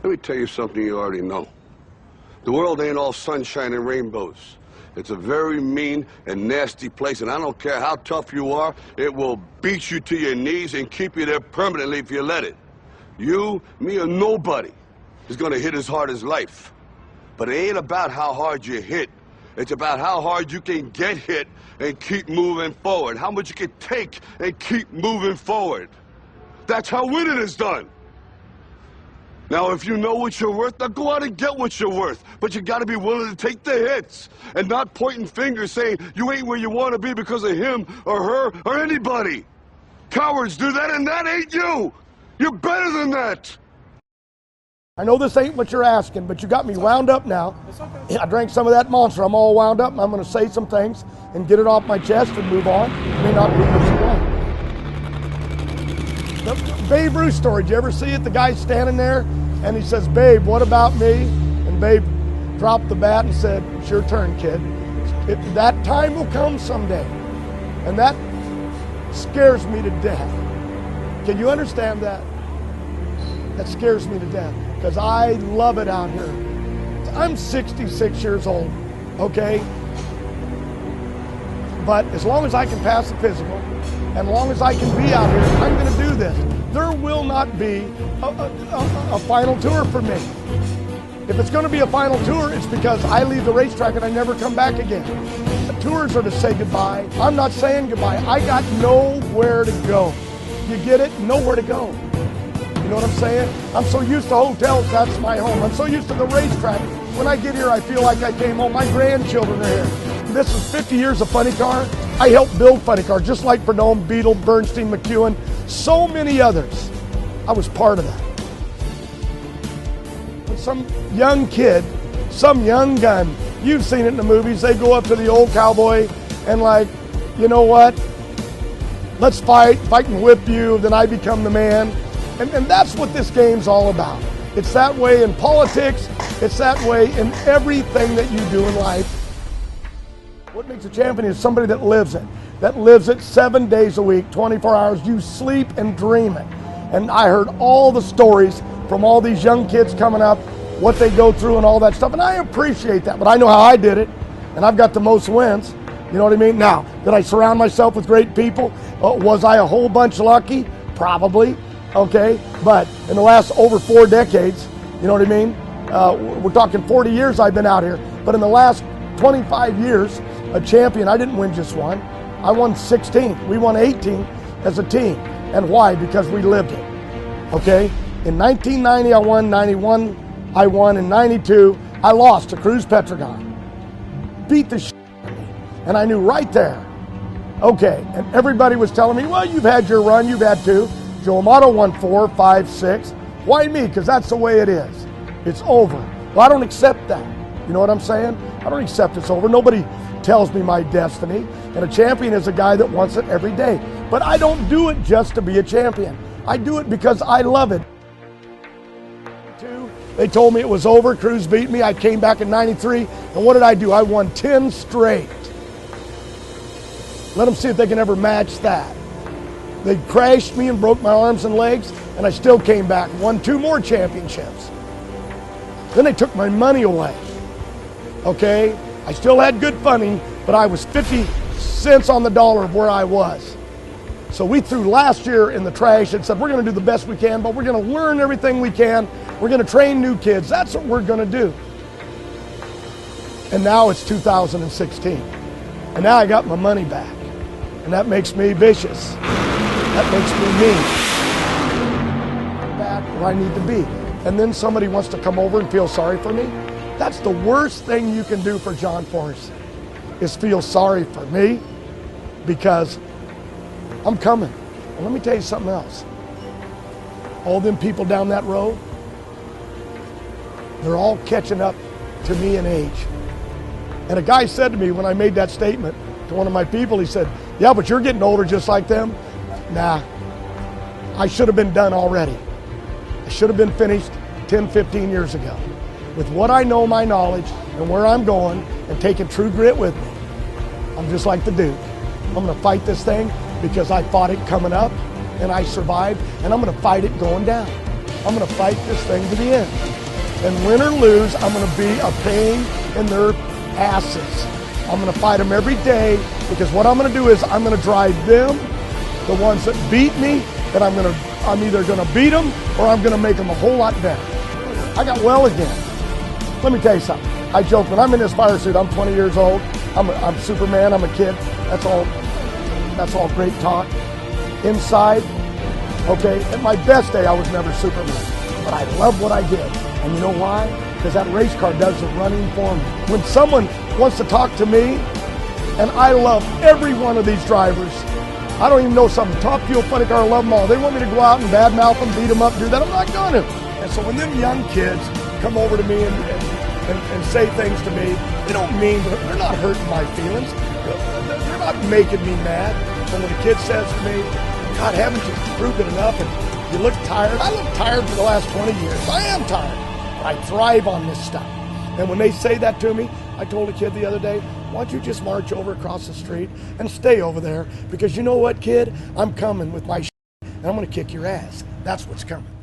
Let me tell you something you already know. The world ain't all sunshine and rainbows. It's a very mean and nasty place, and I don't care how tough you are, it will beat you to your knees and keep you there permanently if you let it. You, me, or nobody is gonna hit as hard as life. But it ain't about how hard you hit. It's about how hard you can get hit and keep moving forward. How much you can take and keep moving forward. That's how winning is done. Now, if you know what you're worth, now go out and get what you're worth. But you gotta be willing to take the hits and not pointing fingers saying you ain't where you wanna be because of him or her or anybody. Cowards do that, and that ain't you. You're better than that. I know this ain't what you're asking, but you got me wound up now. I drank some of that Monster. I'm all wound up, and I'm gonna say some things and get it off my chest and move on. It may not be what you want. The Babe Ruth story, did you ever see it? The guy's standing there, and he says, "Babe, what about me?" And Babe dropped the bat and said, "It's your turn, kid. That time will come someday." And that scares me to death. Can you understand that? That scares me to death, because I love it out here. I'm 66 years old, okay? But as long as I can pass the physical, and as long as I can be out here, I'm going to do this. There will not be a final tour for me. If it's going to be a final tour, it's because I leave the racetrack and I never come back again. The tours are to say goodbye. I'm not saying goodbye. I got nowhere to go. You get it? Nowhere to go. You know what I'm saying? I'm so used to hotels, that's my home. I'm so used to the racetrack. When I get here, I feel like I came home. My grandchildren are here. This is 50 years of Funny Car. I helped build Funny Car, just like Bernome, Beetle, Bernstein, McEwen, so many others. I was part of that. When some young kid, some young gun, you've seen it in the movies, they go up to the old cowboy and like, you know what? Let's fight and whip you, then I become the man. And that's what this game's all about. It's that way in politics, it's that way in everything that you do in life. What makes a champion is somebody that lives it 7 days a week, 24 hours. You sleep and dream it. And I heard all the stories from all these young kids coming up, what they go through and all that stuff, and I appreciate that, but I know how I did it, and I've got the most wins. You know what I mean? Now, did I surround myself with great people? Was I a whole bunch lucky? Probably. Okay, but in the last over 4 decades, you know what I mean? We're talking 40 years I've been out here, but in the last 25 years, a champion, I didn't win just one. I won 16. We won 18 as a team. And why? Because we lived it. Okay? In 1990, I won. 91, I won. In 92, I lost to Cruz Petragon. Beat the shit out of me. And I knew right there. Okay, and everybody was telling me, well, you've had your run, you've had 2. Joe Amato won 4, 5, 6. Why me? Because that's the way it is. It's over. Well, I don't accept that. You know what I'm saying? I don't accept it's over. Nobody tells me my destiny. And a champion is a guy that wants it every day. But I don't do it just to be a champion. I do it because I love it. They told me it was over. Cruz beat me. I came back in 93. And what did I do? I won 10 straight. Let them see if they can ever match that. They crashed me and broke my arms and legs, and I still came back, won 2 more championships. Then they took my money away. Okay? I still had good funding, but I was 50 cents on the dollar of where I was. So we threw last year in the trash and said, we're going to do the best we can, but we're going to learn everything we can. We're going to train new kids. That's what we're going to do. And now it's 2016. And now I got my money back. And that makes me vicious. That makes me mean. I'm back where I need to be. And then somebody wants to come over and feel sorry for me. That's the worst thing you can do for John Force, is feel sorry for me, because I'm coming. And let me tell you something else. All them people down that road, they're all catching up to me in age. And a guy said to me when I made that statement to one of my people, he said, yeah, but you're getting older just like them. Nah, I should have been done already. I should have been finished 10, 15 years ago. With what I know, my knowledge, and where I'm going, and taking true grit with me. I'm just like the Duke. I'm gonna fight this thing because I fought it coming up and I survived, and I'm going to fight it going down. I'm going to fight this thing to the end. And win or lose, I'm going to be a pain in their asses. I'm going to fight them every day, because what I'm going to do is I'm going to drive them, the ones that beat me, and I'm either going to beat them or I'm going to make them a whole lot better. I got well again. Let me tell you something. I joke, when I'm in this fire suit, I'm 20 years old. I'm Superman. I'm a kid. That's all great talk. Inside, okay, at my best day, I was never Superman. But I love what I did. And you know why? Because that race car does the running for me. When someone wants to talk to me, and I love every one of these drivers, I don't even know some top fuel funny car, I love them all. They want me to go out and badmouth them, beat them up, do that. I'm not going to. And so when them young kids come over to me and say things to me, they don't mean, they're not hurting my feelings. They're not making me mad. But when a kid says to me, God, haven't you proved it enough? And you look tired. I look tired for the last 20 years. I am tired. But I thrive on this stuff. And when they say that to me, I told a kid the other day, why don't you just march over across the street and stay over there? Because you know what, kid? I'm coming with my and I'm going to kick your ass. That's what's coming.